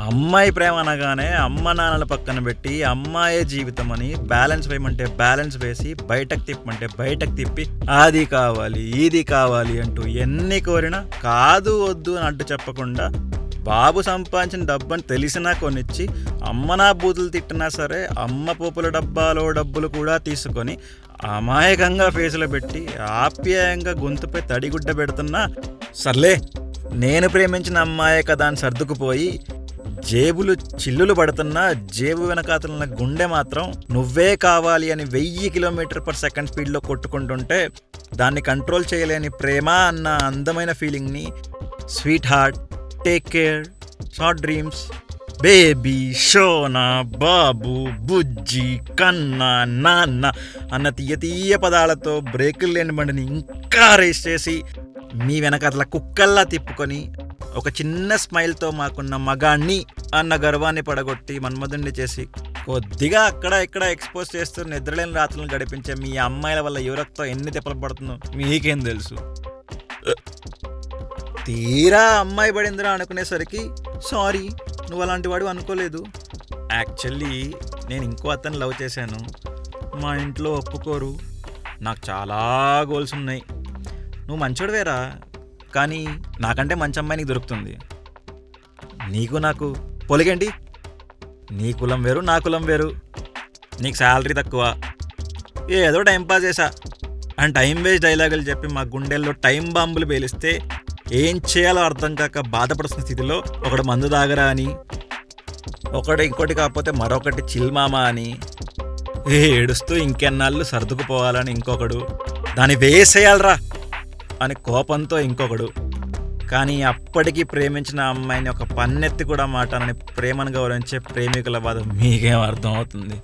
అమ్మాయి ప్రేమ అనగానే అమ్మ నాన్నల పక్కన పెట్టి అమ్మాయే జీవితం అని బ్యాలెన్స్ వేయమంటే బ్యాలెన్స్ వేసి బయటకు తిప్పమంటే బయటకు తిప్పి అది కావాలి ఇది కావాలి అంటూ ఎన్ని కోరినా కాదు వద్దు అని అడ్డు చెప్పకుండా బాబు సంపాదించిన డబ్బని తెలిసినా కొనిచ్చి అమ్మ నా బూతులు తిట్టినా సరే అమ్మ పోపుల డబ్బాలో డబ్బులు కూడా తీసుకొని అమాయకంగా ఫేసులో పెట్టి ఆప్యాయంగా గొంతుపై తడిగుడ్డ పెడుతున్నా సర్లే నేను ప్రేమించిన అమ్మాయే కదా అని సర్దుకుపోయి జేబులు చిల్లులు పడుతున్నా జేబు వెనకాతలున్న గుండె మాత్రం నువ్వే కావాలి అని 1000 km/s స్పీడ్లో కొట్టుకుంటుంటే దాన్ని కంట్రోల్ చేయలేని ప్రేమ అన్న అందమైన ఫీలింగ్ని sweet heart, take care, short dreams, baby, షోనా, బాబు, బుజ్జి, కన్నా, నాన్న అన్న తీయ పదాలతో బ్రేకులు లేని బండిని ఇంకా రేస్ చేసి మీ వెనకాతల కుక్కల్లా తిప్పుకొని ఒక చిన్న స్మైల్తో మాకున్న మగాణ్ణి అన్న గర్వాన్ని పడగొట్టి మన్మధుణ్ణి చేసి కొద్దిగా అక్కడ ఇక్కడ ఎక్స్పోజ్ చేస్తూ నిద్రలేని రాత్రులను గడిపించే మీ అమ్మాయిల వల్ల యువరక్తో ఎన్ని తిప్పలు పడుతుందో మీకేం తెలుసు. తీరా అమ్మాయి పడిందిరా అనుకునేసరికి సారీ నువ్వు అలాంటి వాడు అనుకోలేదు, యాక్చువల్లీ నేను ఇంకో అతను లవ్ చేశాను, మా ఇంట్లో ఒప్పుకోరు, నాకు చాలా గోల్స్ ఉన్నాయి, నువ్వు మంచోడువేరా కానీ నాకంటే మంచి అమ్మాయి నీకు దొరుకుతుంది, నీకు నాకు పొలిగండి, నీ కులం వేరు నా కులం వేరు, నీకు శాలరీ తక్కువ, ఏదో టైం పాస్ చేశా అండ్ టైం వేస్ట్ డైలాగులు చెప్పి మా గుండెల్లో టైం బాంబులు పేలిస్తే ఏం చేయాలో అర్థం కాక బాధపడుతున్న స్థితిలో ఒకడు మందు దాగరా అని, ఒకటి ఇంకోటి కాకపోతే మరొకటి చిల్మామా అని, ఏడుస్తూ ఇంకెన్నాళ్ళు సర్దుకుపోవాలని ఇంకొకడు, దాన్ని వేసేయాలరా అని కోపంతో ఇంకొకడు, కానీ అప్పటికీ ప్రేమించిన అమ్మాయిని ఒక పన్నెత్తి కూడా మాటానని ప్రేమను గౌరవించే ప్రేమికుల బాధ మీకేం అర్థం అవుతుంది.